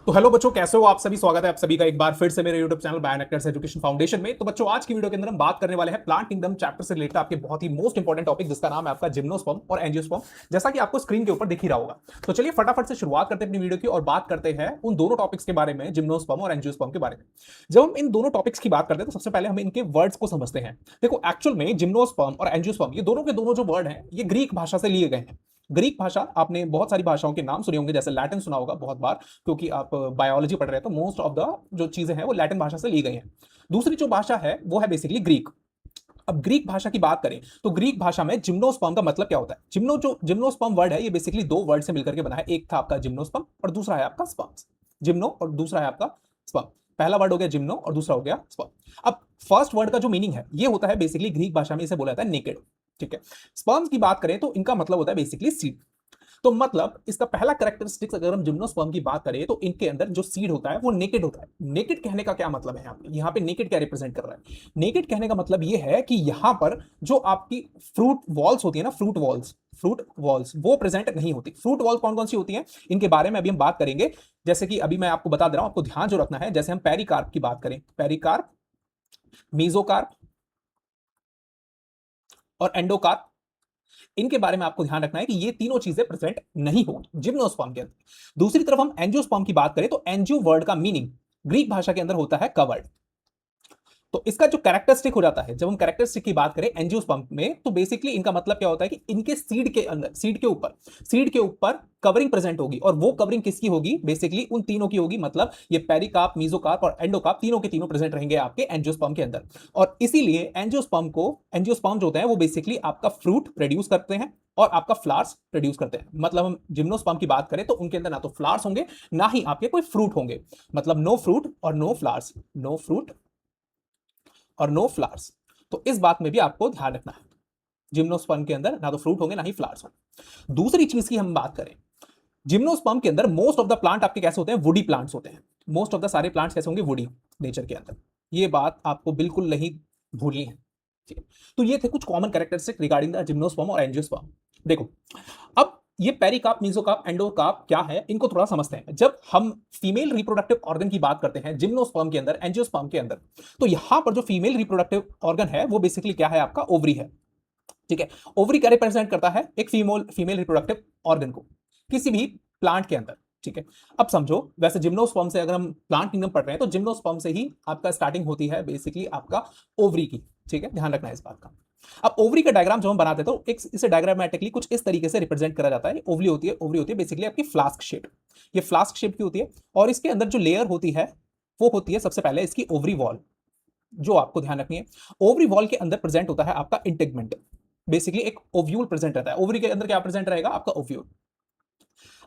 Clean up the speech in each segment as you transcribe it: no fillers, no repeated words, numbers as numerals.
तो हेलो बच्चों, कैसे हो आप सभी। स्वागत है आप सभी का एक बार फिर से मेरे YouTube चैनल बायोनेक्टर्स एजुकेशन फाउंडेशन में। तो बच्चों, आज की वीडियो के अंदर हम बात करने वाले हैं प्लांट किंगडम चैप्टर से रिलेटेड आपके बहुत ही मोस्ट इंपॉर्टेंट टॉपिक, जिसका नाम है आपका जिम्नोस्पर्म और एंजियोस्पर्म, जैसा कि आपको स्क्रीन के ऊपर दिख ही रहा होगा। तो चलिए फटाफट से शुरुआत करते हैं अपनी वीडियो की और बात करते हैं उन दोनों टॉपिक्स के बारे में, जिम्नोस्पर्म और एंजियोस्पर्म के बारे में। जब हम इन दोनों टॉपिक्स की बात करते हैं तो सबसे पहले हम इनके वर्ड्स को समझते हैं। देखो, एक्चुअल में जिम्नोस्पर्म और एंजियोस्पर्म ये दोनों के दोनों जो वर्ड हैं ये ग्रीक भाषा से लिए गए हैं। ग्रीक भाषा, आपने बहुत सारी भाषाओं के नाम सुने होंगे, जैसे लैटिन सुना होगा बहुत बार, क्योंकि आप बायोलॉजी पढ़ रहे हैं तो मोस्ट ऑफ द जो चीजें हैं वो लैटिन भाषा से ली गई हैं। दूसरी जो भाषा है वो है बेसिकली ग्रीक। अब ग्रीक भाषा की बात करें तो ग्रीक भाषा में जिम्नोस्पर्म का मतलब क्या होता है। जो जिम्नोस्पर्म वर्ड है ये बेसिकली दो वर्ड से मिलकर के बना है। एक था आपका जिम्नोस्पर्म और दूसरा है आपका स्पर्म्स। जिम्नो और दूसरा है आपका स्पर्म। पहला वर्ड हो गया जिम्नो और दूसरा हो गया स्पर्म। अब फर्स्ट वर्ड का जो मीनिंग है ये होता है बेसिकली ग्रीक भाषा में इसे बोला जाता है नेकेड। ठीक है। स्पर्म्स की बात करें तो इनका मतलब होता है बेसिकली सीड। तो मतलब इसका पहला कैरेक्टरिस्टिक्स अगर हम जिम्नोस्पर्म की बात करें तो इनके अंदर जो सीड होता है वो नेकेड होता है। नेकेड कहने का क्या मतलब है, यहाँ पे नेकेड क्या रिप्रेजेंट कर रहा है। नेकेड कहने का मतलब ये है कि यहाँ पर जो आपकी फ्रूट वॉल्स होती है ना, फ्रूट वॉल्स वो प्रेजेंट नहीं होती। फ्रूट वॉल कौन कौन सी होती हैं इनके बारे में अभी हम बात करेंगे। जैसे कि अभी मैं आपको बता दे रहा हूं, आपको ध्यान जो रखना है, जैसे हम पेरिकार्प की बात करें, पेरिकार्प, मीजोकार्प और एंडोकार्प, इनके बारे में आपको ध्यान रखना है कि ये तीनों चीजें प्रेजेंट नहीं होंगी जिम्नोस्पर्म के अंदर। दूसरी तरफ हम एंजियोस्पर्म की बात करें तो एंजियो वर्ड का मीनिंग ग्रीक भाषा के अंदर होता है कवर्ड। तो इसका जो कैरेक्टरिस्टिक हो जाता है, जब हम कैरेक्टरिस्टिक की बात करें एंजियोस्पर्म में, तो बेसिकली इनका मतलब क्या होता है कि इनके सीड के अंदर, सीड के ऊपर कवरिंग प्रेजेंट होगी। और वो कवरिंग किसकी होगी, बेसिकली उन तीनों की होगी। मतलब ये पेरिकार्प, मीजोकार्प और एंडोकार्प तीनों के तीनों प्रेजेंट रहेंगे आपके एंजियोस्पर्म के अंदर। और इसीलिए एंजियोस्पर्म जो होते हैं वो बेसिकली आपका फ्रूट प्रोड्यूस करते हैं और आपका फ्लावर्स प्रोड्यूस करते हैं। मतलब हम जिम्नोस्पर्म की बात करें तो उनके अंदर ना तो फ्लावर्स होंगे ना ही आपके कोई फ्रूट होंगे। मतलब नो फ्रूट और नो फ्लावर्स, नो फ्रूट और नो फ्लावर्स। तो इस बात में भी आपको ध्यान रखना है, जिम्नोस्पर्म के अंदर ना तो फ्रूट होंगे ना ही फ्लावर्स होंगे। दूसरी चीज की हम बात करें, जिम्नोस्पर्म के अंदर मोस्ट ऑफ द प्लांट आपके कैसे होते हैं, वुडी प्लांट्स होते हैं। मोस्ट ऑफ द सारे प्लांट्स कैसे होंगे, वुडी नेचर के अंदर। ये बात आपको बिल्कुल नहीं भूलनी है। ठीक है। तो ये थे कुछ common characteristic regarding the gymnosperm और एंजियोस्पर्म। देखो, अब ये पेरिकार्प, मेसोकार्प, एंडोकार्प क्या है, इनको थोड़ा समझते हैं। जब हम फीमेल रिप्रोडक्टिव ऑर्गन की बात करते हैं जिम्नोस्पर्म के अंदर, एंजियोस्पर्म के अंदर, तो यहां पर जो फीमेल रिप्रोडक्टिव ऑर्गन है वो बेसिकली क्या है, आपका ओवरी है। ठीक है। ओवरी क्या रिप्रेजेंट करता है, एक फीमेल रिप्रोडक्टिव ऑर्गन को किसी भी प्लांट के अंदर। ठीक है। अब समझो, वैसे जिम्नोस्पर्म से अगर हम प्लांट किंगडम पढ़ रहे हैं तो जिम्नोस्पर्म से ही आपका स्टार्टिंग होती है बेसिकली आपका ओवरी की। ठीक है, ध्यान रखना है इस बात का। अब ओवरी का डायग्राम जो हम बनाते हैं तो एक इसे डायग्रामेटिकली कुछ इस तरीके से रिप्रेजेंट करा जाता है। ओवरी होती है बेसिकली आपकी फ्लास्क शेप। ये फ्लास्क शेप की होती है और इसके अंदर जो लेयर होती है वो होती है सबसे पहले इसकी ओवरी वॉल, जो आपको ध्यान रखनी है। ओवरी वॉल के अंदर प्रेजेंट होता है आपका इंटेगमेंट। बेसिकली एक ओव्यूल प्रेजेंट रहता है। ओवरी के अंदर क्या प्रेजेंट रहेगा, आपका ओव्यूल।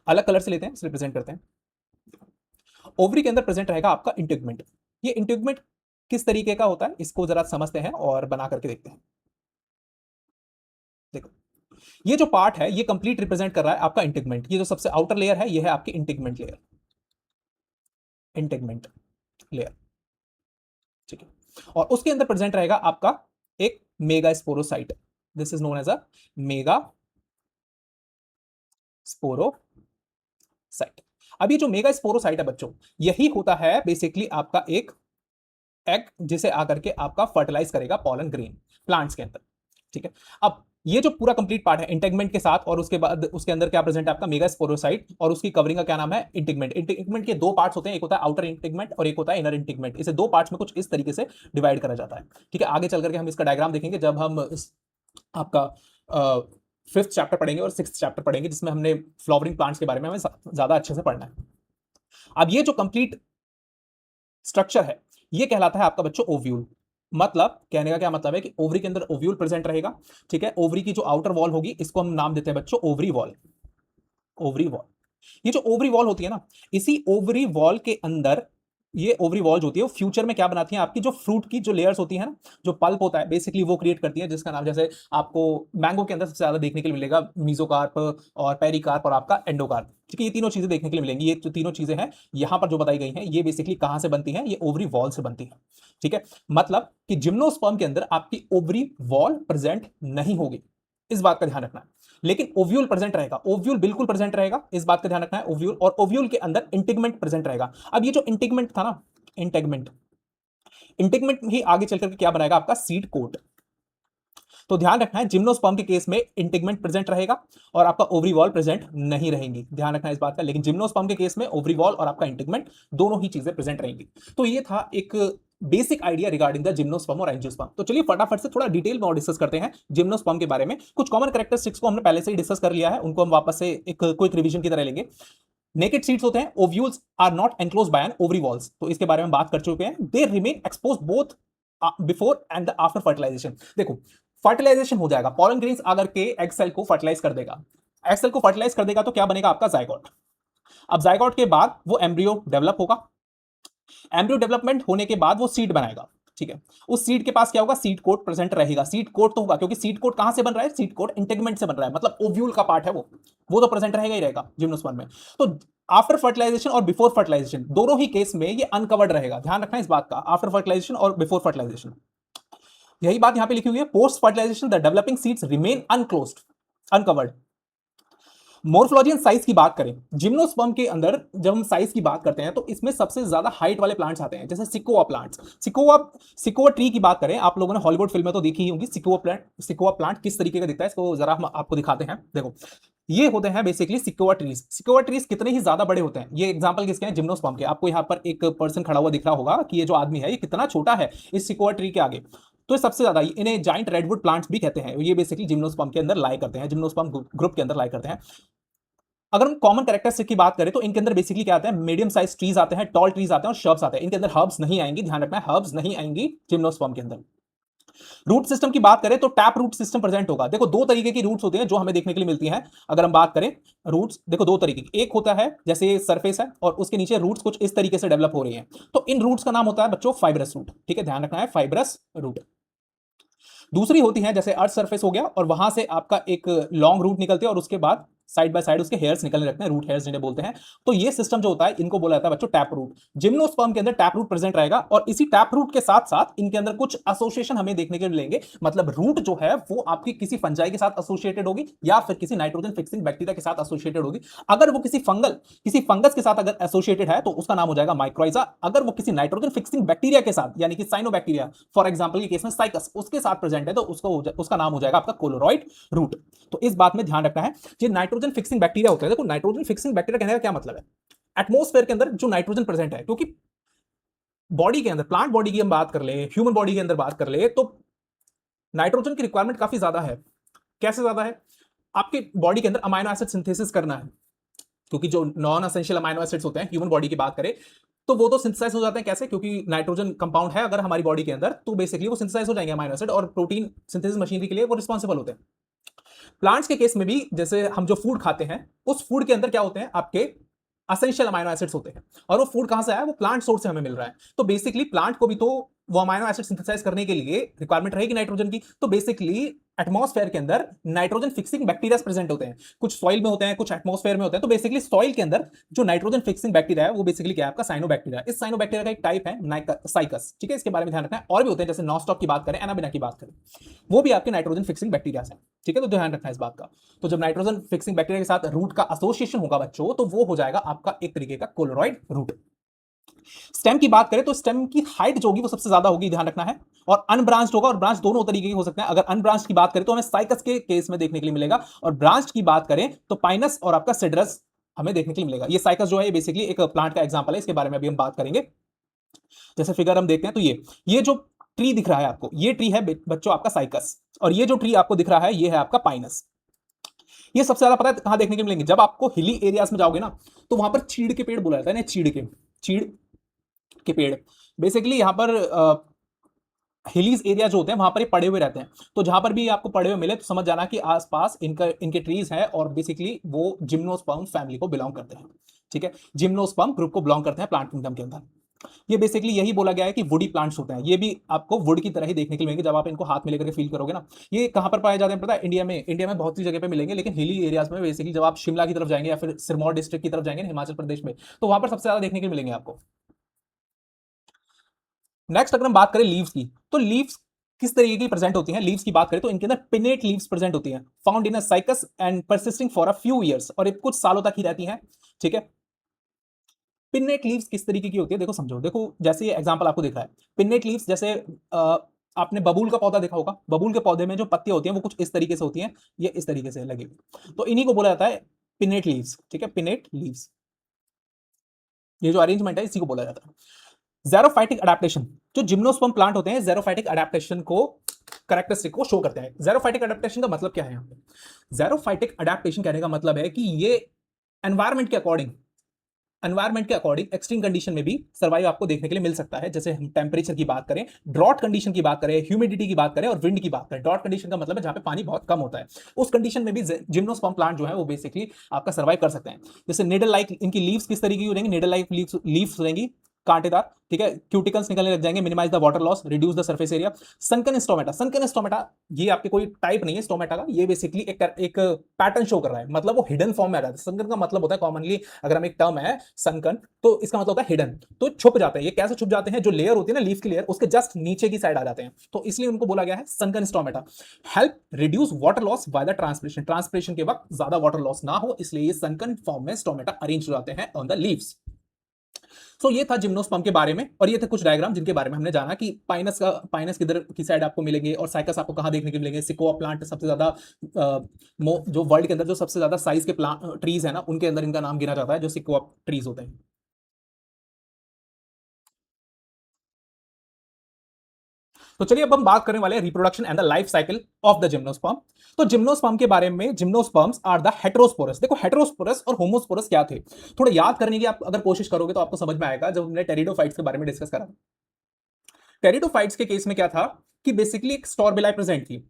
अलग कलर से लेते हैं, इसे रिप्रेजेंट करते हैं। ओवरी के अंदर प्रेजेंट रहेगा आपका इंटेगमेंट। ये इंटेगमेंट किस तरीके का होता है इसको जरा समझते हैं और बना करके देखते हैं। देखो, ये जो पार्ट है ये कंप्लीट रिप्रेजेंट कर रहा है आपका इंटेगमेंट। ये जो सबसे आउटर लेयर है ये है आपकी इंटेगमेंट लेयर, इंटेगमेंट लेयर। ठीक है। और उसके अंदर प्रेजेंट रहेगा आपका एक megasporocyte. This is known as a megasporocyte. अब ये जो मेगा स्पोरोसाइट है बच्चों, यही होता है बेसिकली आपका एक एग, जिसे आकर के आपका फर्टिलाइज करेगा पॉलन ग्रेन प्लांट्स के अंदर। ठीक है। अब ये जो पूरा कंप्लीट पार्ट है इंटेगमेंट के साथ, और उसके बाद उसके अंदर क्या प्रेजेंट है आपका मेगा स्पोरोसाइट, और उसकी कवरिंग का क्या नाम है, इंटेगमेंट। इंटेगमेंट के दो पार्ट्स होते हैं, एक होता है आउटर इंटेगमेंट और एक होता है इनर इंटेगमेंट। इसे दो पार्ट्स में कुछ इस तरीके से डिवाइड करा जाता है। ठीक है। आगे चल करके हम इसका डायग्राम देखेंगे जब हम आपका फिफ्थ चैप्टर पढ़ेंगे और सिक्स चैप्टर पढ़ेंगे, जिसमें हमने फ्लावरिंग प्लांट्स के बारे में हमें ज्यादा अच्छे से पढ़ना है। अब ये जो कंप्लीट स्ट्रक्चर है ये कहलाता है आपका बच्चों ओव्यूल। मतलब कहने का क्या मतलब है कि ओवरी के अंदर ओव्यूल प्रेजेंट रहेगा। ठीक है। ओवरी की जो आउटर वॉल होगी इसको हम नाम देते हैं बच्चों ओवरी वॉल। ओवरी वॉल, ये जो ओवरी वॉल होती है ना, इसी ओवरी वॉल के अंदर ये ओवरी वॉल जो होती है वो फ्यूचर में क्या बनाती है, आपकी जो फ्रूट की जो लेयर्स होती है ना, जो पल्प होता है बेसिकली वो क्रिएट करती है, जिसका नाम जैसे आपको मैंगो के अंदर सबसे ज्यादा देखने के लिए मिलेगा मीजोकार्प और पेरिकार्प और आपका एंडोकार्प। ठीक है। ये तीनों चीजें देखने के लिए मिलेंगी। ये जो तीनों चीजें हैं यहां पर जो बताई गई हैं ये बेसिकली कहां से बनती हैं, ये ओवरी वॉल से बनती है। ठीक है। मतलब कि जिम्नोस्पर्म के अंदर आपकी ओवरी वॉल प्रेजेंट नहीं होगी। इस बात का ध्यान रखना है। लेकिन ओव्यूल प्रेजेंट रहेगा, ओव्यूल बिल्कुल प्रेजेंट रहेगा, इस बात का ध्यान रखना है। ओव्यूल, और ओव्यूल के अंदर इंटीग्मेंट प्रेजेंट रहेगा। अब ये जो इंटीग्मेंट था ना, इंटीग्मेंट, इंटीग्मेंट ही आगे चल करके क्या बनाएगा आपका सीड कोट। तो ध्यान रखना है जिम्नोस्पर्म के केस में इंटीग्मेंट प्रेजेंट रहेगा और आपका ओवरी वॉल प्रेजेंट नहीं रहेंगी, ध्यान रखना है इस बात का। लेकिन जिम्नोस्पर्म के केस में ओवरी वॉल और आपका इंटीग्मेंट दोनों ही चीजें प्रेजेंट रहेंगी। तो ये था एक basic idea regarding the gymnosperm और एंजियोस्पर्म। तो चलिए फटाफट से थोड़ा डिटेल में और डिस्कस करते हैं जिम्नोस्पर्म के बारे में। कुछ कॉमन कैरेक्टरिस्टिक्स को हमने पहले से ही डिस्कस कर लिया है, उनको हम वापस से एक क्विक रिवीजन की तरह लेंगे। नेकेड सीड्स होते हैं, ovules are not enclosed by an ovary walls, तो इसके बारे में बात कर चुके हैं। They remain exposed both before and after fertilisation. देखो फर्टिलाइजेशन हो जाएगा, पॉलन ग्रेन्स आकर के एग सेल को फर्टिलाइज कर देगा, एग सेल को फर्टिलाइज कर देगा तो क्या बनेगा आपका जायगोट। अब जायगोट के बाद वो एम्ब्रियो डेवलप होगा, एम्ब्रियो डेवलपमेंट होने के बाद वो सीड बनाएगा, ठीक है। उस सीड के पास क्या होगा, सीड कोट प्रेजेंट रहेगा। सीड कोट तो होगा क्योंकि सीड कोट कहां से बन रहा है, सीड कोट इंटीग्मेंट से बन रहा है, मतलब ओव्यूल का पार्ट है वो तो प्रेजेंट रहेगा ही रहेगा जिम्नोस्पर्म में। तो आफ्टर फर्टिलाइजेशन और बिफोर फर्टिलाइजेशन दोनों ही केस में ये अनकवर्ड रहेगा, ध्यान रखना इस बात का, आफ्टर फर्टिलाइजेशन और बिफोर फर्टिलाइजेशन। यही बात यहां पे लिखी हुई है, post fertilisation the developing seeds remain unclosed, uncovered. Morphology and size की बात करें, जिम्नोस्पर्म के अंदर जब हम साइज की बात करते हैं तो इसमें सबसे ज्यादा हाइट वाले प्लांट्स आते हैं, जैसे सिकोआ प्लांट्स। सिकोआ ट्री की बात करें, आप लोगों ने हॉलीवुड फिल्में तो देखी ही होंगी। सिकोआ प्लांट किस तरीके का दिखता है, इसको जरा हम आपको दिखाते हैं। देखो ये होते हैं basically Sikoa trees. Sikoa trees कितने ही ज्यादा बड़े होते हैं, ये एग्जांपल किसके हैं, जिम्नोस्पर्म के। आपको यहाँ पर एक पर्सन खड़ा हुआ दिख रहा होगा कि ये जो आदमी है ये कितना छोटा है इस सिकोआ ट्री के आगे। तो सबसे ज्यादा इन्हें जाइंट रेडवुड प्लांट्स भी कहते हैं, ये बेसिकली जिम्नोस्पर्म के अंदर लाई करते हैं, जिम्नोस्पर्म ग्रुप के अंदर लाई करते हैं। अगर हम कॉमन कैरेक्टरिस्टिक की बात करें तो इनके अंदर बेसिकली क्या आते हैं, मीडियम साइज ट्रीज आते हैं, टॉल ट्रीज आते हैं और शर्ब्स आते हैं। इनके अंदर हर्ब्स नहीं आएंगी, ध्यान रखना है, हर्ब्स नहीं आएंगी जिम्नोस्पर्म के अंदर। रूट सिस्टम की बात करें तो टैप रूट सिस्टम प्रेजेंट होगा। देखो दो तरीके की रूट्स होती हैं जो हमें देखने के लिए मिलती हैं। अगर हम बात करें रूट्स, देखो दो तरीके की, एक होता है जैसे सरफेस है और उसके नीचे रूट्स कुछ इस तरीके से डेवलप हो रही हैं, तो इन रूट्स का नाम होता है बच्चों फाइब्रस रूट, ठीक है, ध्यान रखना है, फाइब्रस रूट। दूसरी होती है जैसे अर्थ सरफेस हो गया और वहां से आपका एक लॉन्ग रूट निकलती है और उसके बाद साइड बाय साइड उसके हेयर्स निकलने लगते हैं, रूट हेयर्स जिन्हें बोलते हैं। तो ये सिस्टम जो होता है इनको बोला जाता है बच्चों टैप रूट। जिम्नोस्पर्म के अंदर टैप रूट प्रेजेंट रहेगा और इसी टैप रूट के साथ साथ इनके अंदर कुछ एसोसिएशन हमें देखने के लिए मिलेंगे। मतलब रूट जो है वो आपकी किसी फंजाई के साथ एसोसिएटेड होगी या फिर किसी नाइट्रोजन फिक्सिंग बैक्टीरिया के साथ एसोसिएटेड होगी। अगर वो किसी फंगस के साथ अगर एसोसिएटेड है तो उसका नाम हो जाएगा माइक्रोइजा। अगर वो किसी नाइट्रोजन फिक्सिंग बैक्टीरिया के साथ यानी कि साइनोबैक्टीरिया फॉर एग्जांपल के केस में साइकस उसके साथ प्रेजेंट है तो उसका नाम हो जाएगा आपका कोलोरॉइड रूट। तो इस बात में ध्यान रखना है, ये नाइट्रोजन फिक्सिंग बैक्टीरिया होते हैं। देखो नाइट्रोजन फिक्सिंग बैक्टीरिया कहने का क्या मतलब है, एटमॉस्फेयर के अंदर जो नाइट्रोजन प्रेजेंट है, क्योंकि बॉडी के अंदर, प्लांट बॉडी की हम बात कर ले, ह्यूमन बॉडी के अंदर बात कर ले, तो नाइट्रोजन की रिक्वायरमेंट काफी ज्यादा है। कैसे ज्यादा है, आपके बॉडी के अंदर अमाइनो एसिड सिंथेसिस करना है, क्योंकि जो नॉन एसेंशियल अमाइनो एसिड्स होते हैं ह्यूमन बॉडी की बात करें तो वो तो सिंथेसाइज हो जाते हैं। कैसे, क्योंकि नाइट्रोजन कंपाउंड है अगर हमारी बॉडी के अंदर तो बेसिकली वो सिंथेसाइज हो जाएंगे अमाइनो एसिड, और प्रोटीन सिंथेसिस मशीनरी के लिए वो रिस्पॉन्सिबल होते हैं। प्लांट्स के केस में भी जैसे हम जो फूड खाते हैं उस फूड के अंदर क्या होते हैं आपके असेंशियल अमाइनो एसिड्स होते हैं, और वो फूड कहां से आया, वो प्लांट सोर्स से हमें मिल रहा है। तो बेसिकली प्लांट को भी तो वो अमाइनो एसिड सिंथेसाइज करने के लिए रिक्वायरमेंट रहेगी नाइट्रोजन की। तो बेसिकली एटमॉस्फेयर के अंदर नाइट्रोजन फिक्सिंग बैक्टीरिया प्रेजेंट होते हैं, कुछ सॉइल में होते हैं, कुछ एटमॉस्फेयर में होते हैं। तो बेसिकली सॉइल के अंदर जो नाइट्रोजन फिक्सिंग बैक्टीरिया है वो बेसिकली क्या है आपका साइनोबैक्टीरिया। इस साइनोबैक्टीरिया का एक टाइप है साइकस, ठीक है, इसके बारे में ध्यान रखना है। और भी होते हैं जैसे नॉस्टॉक की बात करें, एनाबिना की बात करें, वो भी आपके नाइट्रोजन फिक्सिंग बैक्टीरिया है, ठीक है, तो ध्यान रखना है इस बात का। तो जब नाइट्रोजन फिक्सिंग बैक्टीरिया के साथ रूट का एसोसिएशन होगा बच्चों तो वो हो जाएगा आपका एक तरीके का कोलोरॉइड रूट। स्टेम की बात करें तो स्टेम की हाइट जो होगी वो सबसे ज्यादा होगी, ध्यान रखना है, और अनब्रांच्ड होगा, और ब्रांच दोनों तरीके के हो सकते हैं। अगर अनब्रांच्ड की बात करें तो हमें साइकस के केस में देखने के लिए मिलेगा, और ब्रांच्ड की बात करें तो पाइनस और आपका सिडरस हमें देखने के लिए मिलेगा। ये साइकस जो है ये बेसिकली एक प्लांट का एग्जांपल है, इसके बारे में अभी हम बात करेंगे। जैसे फिगर हम देखते हैं तो ये जो ट्री दिख रहा है आपको, ये ट्री है बच्चों आपका साइकस, और ये जो ट्री आपको दिख रहा है ये है आपका पाइनस। ये सबसे ज्यादा पता है कहां देखने के लिए मिलेंगे, जब आपको हिली एरियाज में जाओगे ना तो वहां पर चीड़ के पेड़ बोला जाता है ना, चीड़ के पेड़ बेसिकली यहां पर हिलीज एरिया जो होते हैं वहां पर ये पड़े हुए रहते हैं। तो जहां पर भी आपको पड़े हुए मिले तो समझ जाना कि आसपास इनके ट्रीज हैं, और बेसिकली वो जिम्नोस्पर्म फैमिली को बिलोंग करते हैं, ठीक है, जिम्नोस्पर्म ग्रुप को बिलोंग करते हैं प्लांट किंगडम के अंदर। ये बेसिकली यही बोला गया है कि वुडी प्लांट्स होते हैं, ये भी आपको वुड की तरह ही देखने के लिए मिलेंगे जब आप इनको हाथ में लेकर के फील करोगे ना। ये कहां पर पाए जाते हैं पता है, इंडिया में बहुत सी जगह पे मिलेंगे, लेकिन हिली एरियाज में बेसिकली जब आप शिमला की तरफ जाएंगे या फिर सिरमौर डिस्ट्रिक्ट की तरफ जाएंगे हिमाचल प्रदेश में, तो वहां पर सबसे ज्यादा देखने के लिए मिलेंगे आपको। नेक्स्ट अगर हम बात करें लीव्स की, तो लीव्स किस तरीके की प्रेजेंट होती हैं? लीव्स की बात करें तो इनके अंदर पिनेट लीव्स प्रेजेंट होती हैं, found in a cycas and persisting for a few years, और ये कुछ सालों तक ही रहती हैं। ठीक है। पिन्नेट लीव्स किस तरीके की होती है, देखो समझो, देखो जैसे ये एग्जांपल आपको दिख रहा है, पिन्नेट लीव्स जैसे आपने बबूल का पौधा देखा होगा, बबूल के पौधे में जो पत्तियां होती हैं वो कुछ इस तरीके से होती हैं, ये इस तरीके से लगी हुई, तो इन्हीं को बोला जाता है पिन्नेट लीव्स। ठीक है, पिन्नेट लीव्स, ये जो अरेंजमेंट है इसी को बोला जाता है। ज़ेरोफाइटिक अडेप्टेशन, जो जिम्नोस्पर्म प्लांट होते हैं ज़ेरोफाइटिक अडेप्टेशन को, कैरेक्टरिस्टिक को शो करते हैं। ज़ेरोफाइटिक अडेप्टेशन का मतलब क्या है यहाँ पे? ज़ेरोफाइटिक अडेप्टेशन कहने का मतलब है कि ये एनवायरमेंट के अकॉर्डिंग, एनवायरमेंट के अकॉर्डिंग एक्सट्रीम कंडीशन में भी सर्वाइव आपको देखने के लिए मिल सकता है। जैसे हम टेम्परेचर की बात करें, ड्रॉट कंडीशन की बात करें, ह्यूमिडिटी की बात करें और विंड की बात करें। ड्रॉट कंडीशन का मतलब है जहां पे पानी बहुत कम होता है, उस कंडीशन में भी जिम्नोस्पर्म प्लांट जो है वो बेसिकली आपका सर्वाइव कर सकते हैं। जैसे निडल लाइक इनकी लीव्स किस तरीके की हो जाएंगी? निडल लाइक लीव्स रहेंगी, कांटेदार। ठीक है, क्यूटिकल्स निकलने लग जाएंगे, minimise the water loss, reduce the surface area. Sunken stomata, sunken stomata ये आपके कोई टाइप नहीं है स्टोमेटा का, ये बेसिकली एक पैटर्न शो कर रहा है, मतलब वो हिडन फॉर्म में आ रहा है। सनकन का मतलब होता है कॉमनली, अगर हम एक टर्म है सनकन, तो इसका मतलब होता है हिडन, तो छुप जाते हैं। ये कैसे छुप जाते हैं? जो लेयर होती है ना लीफ की लेयर, उसके जस्ट नीचे की साइड आ जाते हैं, तो इसलिए उनको बोला गया है सनकन stomata. Help reduce water loss by the transpiration, transpiration के वक्त ज्यादा वाटर लॉस ना हो, इसलिए ये सनकन फॉर्म में स्टोमेटा अरेंज हो जाते हैं ऑन द लीव्स। सो ये था जिम्नोस्पर्म के बारे में, और ये थे कुछ डायग्राम जिनके बारे में हमने जाना कि पाइनस किधर की साइड आपको मिलेंगे और साइकस आपको कहां देखने के मिलेंगे। सिकोआ प्लांट सबसे ज्यादा जो वर्ल्ड के अंदर जो सबसे ज्यादा साइज के प्लांट ट्रीज है ना, उनके अंदर इनका नाम गिना जाता है, जो सिकोआ ट्रीज होते हैं। तो चलिए अब हम बात करने वाले हैं reproduction and the life cycle of the gymnosperm. तो जिम्नोस्पर्म के बारे में, जिम्नोस्पर्म्स आर द हेटेरोस्पोरस। देखो हेटेरोस्पोरस और होमोस्पोरस क्या थे, थोड़ा याद करने की आप अगर कोशिश करोगे तो आपको समझ में आएगा। जब हमने टेरिडोफाइट्स के बारे में डिस्कस करा, टेरिडोफाइट्स के केस में क्या था कि बेसिकली एक स्टोर बिलाई प्रेजेंट थी,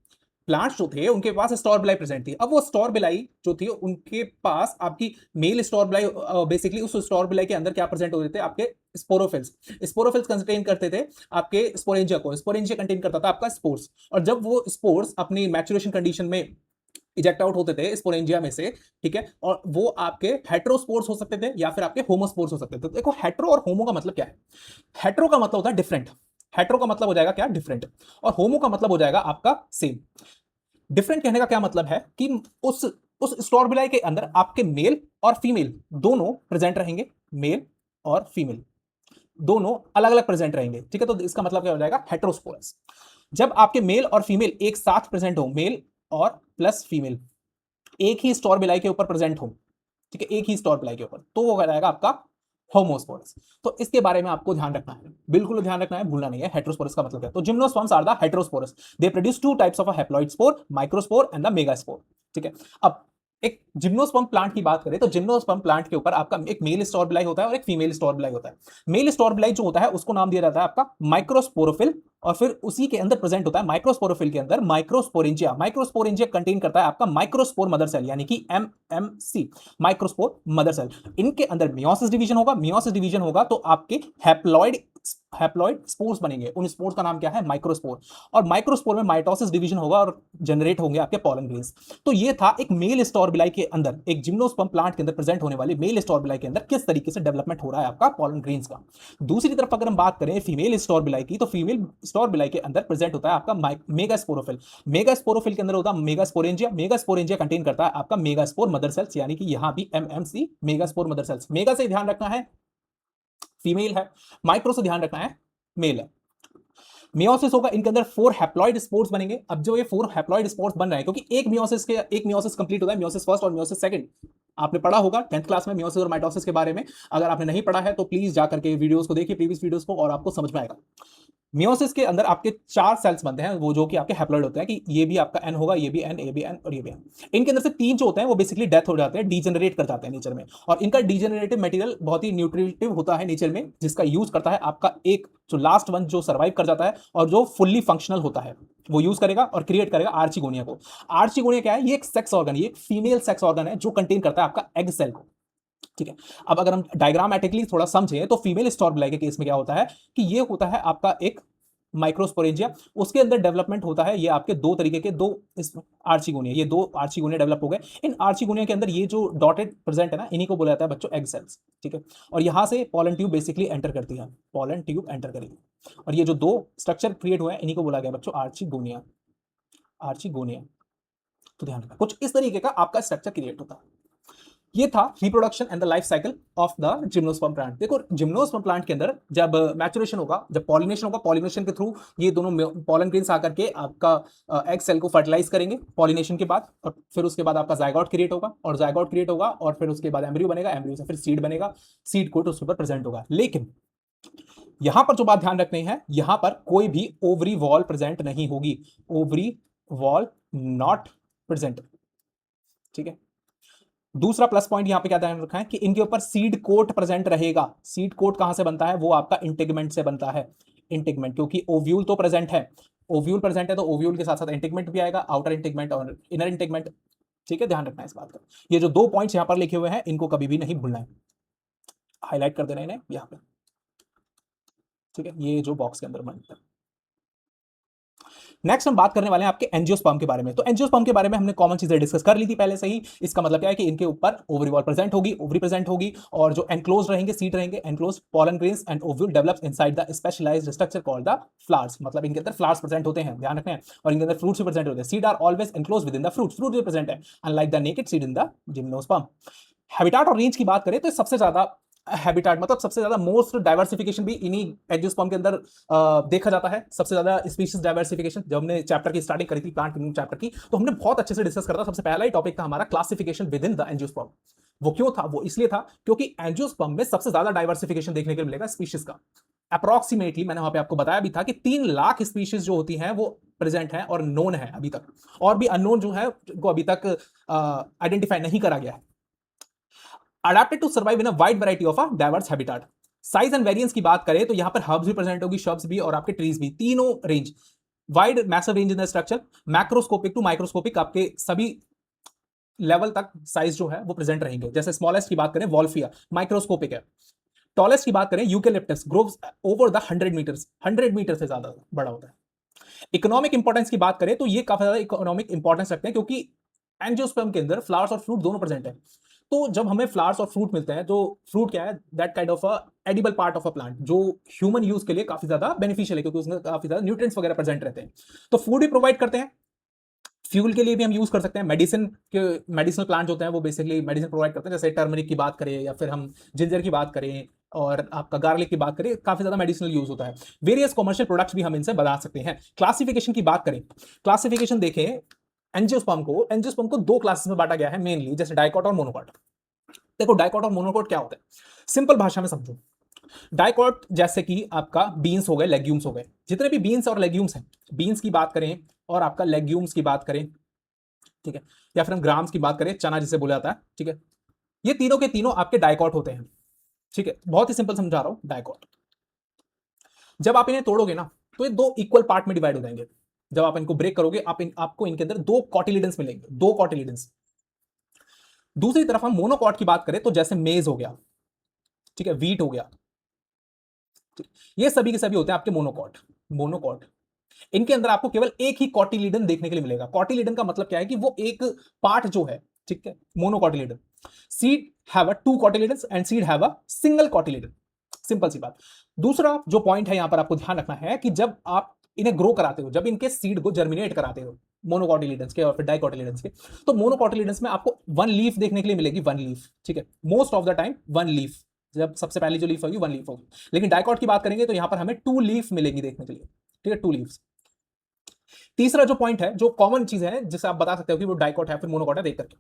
प्लांट्स जो थे उनके पास स्टोर बिलाई प्रेजेंट थी। अब वो स्टोर बिलाई जो थी उनके पास आपकी मेल स्टोर बिलाई, बेसिकली उस स्टोर बिलाई के अंदर क्या प्रेजेंट होते थे? आपके स्पोरोफिल्स। स्पोरोफिल्स कंटेन करते थे आपके स्पोरेंजिया को, स्पोरेंजिया कंटेन करता था आपका स्पोर्स, और जब वो स्पोर्स अपनी मैचुरेशन कंडीशन में इजेक्ट आउट होते थे स्पोरेंजिया में से, ठीक है, और वो आपके हेट्रोस्पोर्स हो सकते थे या फिर आपके होमोस्पोर्स हो सकते थे। तो देखो हेट्रो और होमो का मतलब क्या है? हेट्रो का मतलब होता है डिफरेंट, हेट्रो का मतलब हो जाएगा क्या? डिफरेंट, और होमो का मतलब हो जाएगा आपका सेम। डिफरेंट कहने का क्या मतलब है कि उस स्टोर बिलाई के अंदर आपके मेल और फीमेल दोनों प्रेजेंट रहेंगे, मेल और फीमेल दोनों अलग अलग प्रेजेंट रहेंगे। ठीक है, तो इसका मतलब क्या हो जाएगा? हेट्रोस्पोरस। जब आपके मेल और फीमेल एक साथ प्रेजेंट हो, मेल और प्लस फीमेल एक ही स्टोर बिलाई के ऊपर प्रेजेंट हो, ठीक है, एक ही स्टोर बिलाई के ऊपर, तो वो हो जाएगा आपका होमोस्पोरस। तो इसके बारे में आपको ध्यान रखना है, बिल्कुल ध्यान रखना है, भूलना नहीं है। हेट्रोस्पोरस का मतलब क्या है? तो gymnosperms are the heterosporous, they produce two types of a haploid spore, microspore and the megaspore. ठीक है, अब एक जिम्नोस्पर्म प्लांट की बात करें तो जिम्नोस्पर्म प्लांट के ऊपर आपका एक मेल स्टोर बिलाई होता है और एक फीमेल स्टोर बिलाई होता है। मेल स्टोर बिलाई जो होता है उसको नाम दिया जाता है आपका माइक्रोस्पोरोफिल, और फिर उसी के अंदर प्रेजेंट होता है माइक्रोस्पोरोफिल के अंदर माइक्रोस्पोरेंजिया। माइक्रोस्पोरेंजिया कंटेन करता है आपका माइक्रोस्पोर मदर सेल, यानी कि एमएमसी, माइक्रोस्पोर मदर सेल। इनके अंदर मियोसिस डिवीजन होगा, मियोसिस डिवीजन होगा तो आपके हैप्लॉइड हैप्लॉइड स्पोर्स बनेंगे, उन स्पोर्स का नाम क्या है? माइक्रोस्पोर। और माइक्रोस्पोर में माइटोसिस डिवीजन होगा और जनरेट होंगे आपके पॉलन ग्रेन्स। तो ये था एक मेल स्टोर बिलाई के अंदर, एक जिम्नोस्पर्म प्लांट के अंदर प्रेजेंट होने वाले मेल स्टोर बिलाई के अंदर किस तरीके से डेवलपमेंट हो रहा है आपका पॉलन ग्रेन्स का। दूसरी तरफ अगर हम बात करें फीमेल स्टोर बिलाई की, तो फीमेल स्टोर बिलाई के अंदर प्रेजेंट होता है आपका मेगास्पोरोफिल। मेगास्पोरोफिल के अंदर होता है मेगास्पोरेंजिया। मेगास्पोरेंजिया कंटेन करता है आपका मेगास्पोर मदर सेल्स, यानी कि यहां भी MMC, megaspore mother cells. Mega से ध्यान रखना है फीमेल है, माइक्रो से ध्यान रखना है मेल है। मियोसिस होगा, इनके अंदर 4 हैप्लॉइड स्पोर्स बनेंगे। अब जो ये 4 हैप्लॉइड स्पोर्स बन रहे हैं, क्योंकि एक मियोसिस कंप्लीट होता है, मियोसिस फर्स्ट और मियोसिस सेकंड। आपने पढ़ा होगा 10th क्लास में मियोसिस और माइटोसिस के बारे में। अगर आपने नहीं पढ़ा है तो प्लीज जाकर के वीडियोस को देखिए, प्रीवियस वीडियोस को, और आपको समझ में आएगा। मियोसिस के अंदर आपके 4 सेल्स बनते हैं, वो जो कि आपके हैप्लॉइड होते हैं, कि ये भी आपका एन होगा, ये भी एन, ये भी एन और ये भी एन। इनके अंदर से 3 जो होते हैं वो बेसिकली डेथ हो जाते हैं, डीजेनरेट कर जाते हैं नेचर में, और इनका डीजेनरेटिव मटेरियल बहुत ही न्यूट्रिटिव होता है नेचर में, जिसका यूज करता है आपका एक जो लास्ट वन जो सर्वाइव कर जाता है और जो फुल्ली फंक्शनल होता है, वो यूज करेगा और क्रिएट करेगा आर्चिगोनिया को। आर्चिगोनिया क्या है? ये एक सेक्स ऑर्गन, ये एक फीमेल सेक्स ऑर्गन है जो कंटेन करता है आपका एग सेल को। ठीक है, अब अगर हम डायग्रामेटिकली थोड़ा समझें तो फीमेल स्टोर बिलाई के केस में क्या होता है कि ये होता है आपका एक माइक्रोस्पोरेंजिया, उसके अंदर डेवलपमेंट होता है ये आपके दो तरीके के दो आर्चिगोनिया, ये दो आर्चिगोनिया डेवलप हो गए। इन आर्चिगोनिया के अंदर ये जो डॉटेड प्रेजेंट है ना, इन्हीं को बोला जाता है बच्चों एग सेल्स। ठीक है, और यहां से पॉलन ट्यूब बेसिकली एंटर करती है, पॉलन ट्यूब एंटर करेगी। और ये जो दो स्ट्रक्चर क्रिएट हुए हैं इन्हीं को बोला गया बच्चों आर्चिगोनिया। आर्चिगोनिया। तो ध्यान रखना कुछ इस तरीके का आपका स्ट्रक्चर क्रिएट होता है। ये था reproduction and the life cycle of the gymnosperm plant. देखो जिम्नोस्पर्म प्लांट के अंदर जब मैचुरेशन होगा, जब पॉलिनेशन होगा, पॉलिनेशन के थ्रू ये दोनों पॉलन ग्रेन्स आकर के आपका एग सेल को फर्टिलाइज करेंगे पॉलिनेशन के बाद, और फिर उसके बाद आपका जायगोट क्रिएट होगा, और जायगोट क्रिएट होगा और फिर उसके बाद एम्ब्रियो बनेगा, एम्ब्रियो से फिर सीड बनेगा, सीड कोट उसके ऊपर प्रेजेंट होगा। लेकिन यहां पर जो बात ध्यान रखनी है, यहां पर कोई भी ओवरी वॉल प्रेजेंट नहीं होगी, ओवरी वॉल नॉट प्रेजेंट। ठीक है। दूसरा प्लस पॉइंट यहां पे क्या ध्यान रखा है कि इनके ऊपर सीड कोट प्रेजेंट रहेगा। सीड कोट कहां से बनता है, वो आपका इंटेगमेंट से बनता है। इंटेगमेंट, क्योंकि ओव्यूल तो प्रेजेंट है, ओव्यूल प्रेजेंट है तो ओव्यूल के साथ साथ इंटेगमेंट भी आएगा, आउटर इंटेगमेंट और इनर इंटेगमेंट। ठीक है, ध्यान रखना है इस बात का। ये जो दो पॉइंट्स यहां पर लिखे हुए हैं इनको कभी भी नहीं भूलना है, हाईलाइट कर देना इन्हें यहां पे। ठीक है, ये जो बॉक्स के अंदर बनता है। नेक्स्ट हम बात करने वाले हैं आपके एंजियोस्पर्म के बारे में। तो एंजियोस्पर्म के बारे में हमने कॉमन चीजें डिस्कस कर ली थी पहले से ही। इसका मतलब क्या है कि इनके ऊपर ओवरी वॉल प्रेजेंट होगी, ओवरी प्रेजेंट होगी, और जो एनक्लोज रहेंगे, सीट रहेंगे, enclose pollen grains and ovule develops inside the specialised structure called the flowers. मतलब इनके अंदर फ्लावर्स प्रेजेंट होते हैं, ध्यान रखना है, और इनके अंदर फ्रूट्स भी प्रेजेंट होते हैं। Seed are always enclose within the fruit, fruit भी प्रेजेंट है unlike the naked seed in the gymnosperm. Habitat और रेंज की बात करें तो सबसे ज्यादा हैबिटाट मतलब सबसे ज्यादा मोस्ट डाइवर्सिफिकेशन भी इन्हीं एंजियोस्पर्म के अंदर देखा जाता है। सबसे ज्यादा स्पीशीज डाइवर्सिफिकेशन, जब हमने चैप्टर की स्टार्टिंग करी थी प्लांट किंगडम चैप्टर की, तो हमने बहुत अच्छे से डिस्कस करा था। सबसे पहला ही टॉपिक था हमारा classification with in the angiosperm. वो क्यों था, वो इसलिए था क्योंकि एंजियोस्पर्म में सबसे ज्यादा डाइवर्सिफिकेशन देखने को मिलेगा स्पीशीज का। अप्रोक्सीमेटली मैंने वहां पे आपको बताया भी था कि 3 लाख स्पीशीज जो होती हैं वो प्रेजेंट है और नोन है अभी तक, और भी अननोन जो है को अभी तक आइडेंटिफाई नहीं करा गया है। Adapted to survive in a wide variety of a diverse habitat. Size and variance की बात करें तो यहां पर हर्ब्स भी प्रेजेंट होगी, शब्स भी, और आपके ट्रीज भी, तीनों range, wide massive range in the structure, macroscopic to microscopic, आपके सभी लेवल तक साइज जो है वो प्रेजेंट रहेंगे। जैसे स्मॉलेस्ट की बात करें वॉल्फिया, माइक्रोस्कोपिक है। टॉलेस्ट की बात करें eucalyptus, grows over the 100 metres, 100 metre से ज्यादा बड़ा होता है। इकोनॉमिक इंपॉर्टेंस की बात करें तो ये काफी ज्यादा इकोनॉमिक इंपॉर्टेंस रखते हैं, क्योंकि एंजियोस्पर्म के अंदर फ्लावर्स और फ्रूट दोनों प्रेजेंट है। तो जब हमें फ्लावर्स और फ्रूट मिलते हैं, जो फ्रूट क्या है, that kind of a edible part of a plant, जो ह्यूमन यूज के लिए काफी ज्यादा बेनिफिशियल है, क्योंकि उसमें काफी ज्यादा न्यूट्रिएंट्स वगैरह प्रेजेंट रहते हैं। तो फूड भी प्रोवाइड करते हैं, फ्यूल के लिए भी हम यूज कर सकते हैं। मेडिसिन के मेडिसिनल प्लांट होते हैं वो बेसिकली मेडिसिन प्रोवाइड करते हैं, जैसे टर्मरिक की बात करें या फिर हम जिंजर की बात करें और आपका गार्लिक की बात करें, काफी ज्यादा मेडिसिनल यूज होता है। वेरियस कमर्शियल प्रोडक्ट्स भी हम इनसे बना सकते हैं। क्लासिफिकेशन की बात करें, क्लासिफिकेशन देखें, एंजियोस्पर्म को 2 क्लासेस में बांटा गया है मेनली, जैसे डाइकॉट और मोनोकॉट। देखो डाइकॉट और मोनोकॉट क्या होता है, सिंपल भाषा में समझो। डाइकॉट जैसे कि आपका बीन्स हो गए, लेग्यूम्स हो गए, जितने भी बीन्स और लेग्यूम्स हैं, बीन्स की बात करें और आपका लेग्यूम्स की बात करें, ठीक है, या फिर हम ग्राम्स की बात करें, चना जिसे बोला जाता है, ठीक है, ये तीनों के तीनों आपके डाइकॉट होते हैं। ठीक है, बहुत ही सिंपल समझा रहा हूं। डाइकॉट जब आप इन्हें तोड़ोगे ना तो ये 2 इक्वल पार्ट में डिवाइड हो जाएंगे। जब आप इनको ब्रेक करोगे आपको इनके अंदर 2 कॉटिलिडन्स मिलेंगे, 2 कॉटिलिडन्स। दूसरी तरफ हम मोनोकॉट की बात करें तो जैसे मेज हो गया, ठीक है, वीट हो गया, ये सभी के सभी होते हैं आपके मोनोकॉट। मोनोकॉट इनके अंदर आपको केवल एक ही कॉटिलिडन देखने के लिए मिलेगा। कॉटिलिडन का मतलब क्या है कि वो एक पार्ट जो है, ठीक है, monocotyledon. Seed have a 2 cotyledons and seed have a single cotyledon. Simple सी बात। दूसरा जो पॉइंट है यहां पर आपको ध्यान रखना है कि जब आप इन्हें ग्रो कराते हो, जब इनके सीड को जर्मिनेट कराते हो, मोनोकॉटिलिडन्स के और फिर डाइकॉटिलिडन्स के, तो मोनोकॉटिलिडन्स में आपको 1 लीफ देखने के लिए मिलेगी, 1 लीफ, ठीक है, most of the time 1 leaf. जब सबसे पहली जो लीफ होगी 1 लीफ होगी, लेकिन डाइकॉट की बात करेंगे तो यहां पर हमें 2 लीफ मिलेगी देखने के लिए, ठीक है, 2 लीव्स। तीसरा जो पॉइंट है, जो कॉमन चीज है जिसे आप बता सकते हो कि वो डाइकॉट है फिर मोनोकॉट है देख करके।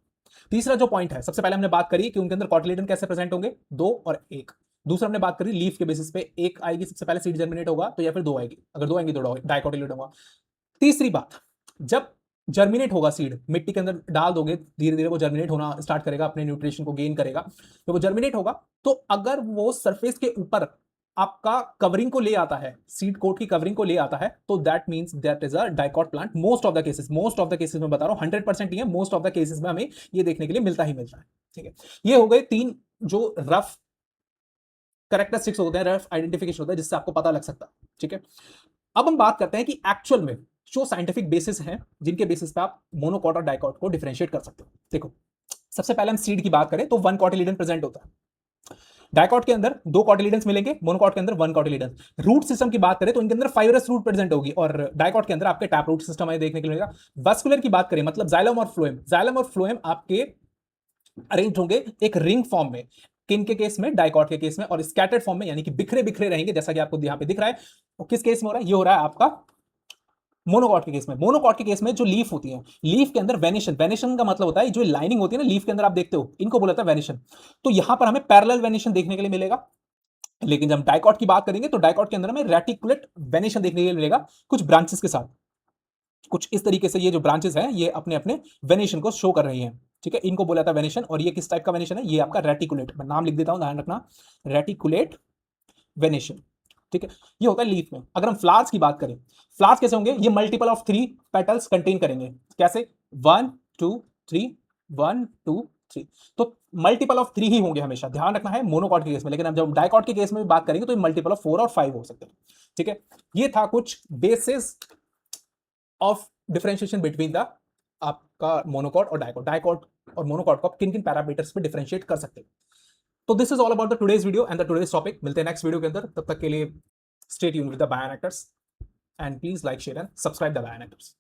तीसरा जो पॉइंट है, सबसे पहले हमने बात करी कि उनके अंदर कॉटिलिडन कैसे प्रेजेंट होंगे, 2 और 1। दूसरा हमने बात करी लीफ के बेसिस पे, 1 आएगी सबसे पहले सीड जर्मिनेट होगा तो या फिर 2 आएगी, अगर 2 आएंगी तो डाइकॉटिलिडन होगा। तीसरी बात, जब जर्मिनेट होगा सीड, मिट्टी के अंदर डाल दोगे, धीरे धीरे वो जर्मिनेट होना स्टार्ट करेगा, अपने न्यूट्रिशन को गेन करेगा, तो वो जर्मिनेट होगा। तो अगर वो सरफेस के ऊपर आपका कवरिंग को ले आता है, सीड कोट की कवरिंग को ले आता है, तो that means that is a dicot plant. Most of the cases, most of the cases में बता रहा हूं, 100% नहीं है, मोस्ट ऑफ द केसेस में हमें ये देखने के लिए मिलता ही मिलता है। ठीक है, ये हो गए 3 जो रफ कैरेक्टरिस्टिक्स होते हैं, रफ आइडेंटिफिकेशन होता है जिससे आपको पता लग सकता है। ठीक है, अब हम बात करते हैं कि एक्चुअल में जो साइंटिफिक बेसिस हैं जिनके बेसिस पे आप मोनोकॉट और डाइकॉट को डिफरेंशिएट कर सकते हो। देखो, सबसे पहले हम सीड की बात करें तो 1 कॉटिलिडन प्रेजेंट होता है। डाइकॉट के अंदर 2 कॉटिलिडन्स मिलेंगे, मोनोकॉट के अंदर 1 कॉटिलिडन्स। रूट सिस्टम की बात करें तो इनके अंदर फाइब्रस रूट प्रेजेंट होगी और डाइकॉट के अंदर आपके टैप रूट सिस्टम हमें देखने के लिए मिलेगा। वैस्कुलर की बात करें मतलब जाइलम और फ्लोएम, जाइलम और फ्लोएम आपके अरेंज होंगे एक रिंग फॉर्म में, किन के केस में, डाइकॉट के केस में, और स्कैटर्ड फॉर्म में यानी कि बिखरे बिखरे रहेंगे, जैसा कि आपको यहां पे दिख रहा है। और किस केस में हो रहा है, ये हो रहा है आपका मोनोकॉट के केस में। मोनोकॉट के केस में जो लीफ होती है, लीफ के अंदर वेनिशन, वेनिशन का मतलब होता है जो लाइनिंग होती है ना लीफ के अंदर आप देखते हो, इनको बोला था वेनिशन। तो यहां पर हमें पैरेलल वेनिशन देखने के लिए मिलेगा। लेकिन जब डाइकॉट की बात करेंगे तो डाइकॉट के अंदर हमें रेटिकुलेट वेनिशन देखने के लिए मिलेगा कुछ ब्रांचेस के साथ। कुछ इस तरीके से ये जो ब्रांचेस हैं ये अपने अपने वेनिशन को शो कर रही हैं, ठीक है। इनको बोला था वेनिशन, और ये किस टाइप का वेनिशन है, ये आपका रेटिकुलेट, मैं नाम लिख देता हूं ध्यान रखना, रेटिकुलेट वेनिशन, ठीक है। ये होता है लीफ में। अगर हम फ्लावर्स की बात करें, फ्लावर्स कैसे होंगे, ये मल्टीपल ऑफ 3 पेटल्स कंटेन करेंगे। कैसे, 1 2 3, 1 2 3। तो मल्टीपल ऑफ 3 ही होंगे हमेशा, ध्यान रखना है मोनोकॉट के केस में। लेकिन हम जब डाइकॉट के केस में भी बात करेंगे तो ये मल्टीपल ऑफ 4 और 5 हो सकते हैं, ठीक है। ये था कुछ basis of differentiation between the आपका मोनोकॉट और डाइकॉट, डाइकॉट और मोनोकॉट को आप किन किन पैरामीटर्स पे डिफरेंशिएट कर सकते हैं। तो this is all about the today's video and the today's topic. मिलते हैं नेक्स्ट वीडियो के अंदर, तब तक के लिए stay tuned with the Bionectors and please like share and subscribe the बायोनेक्टर्स।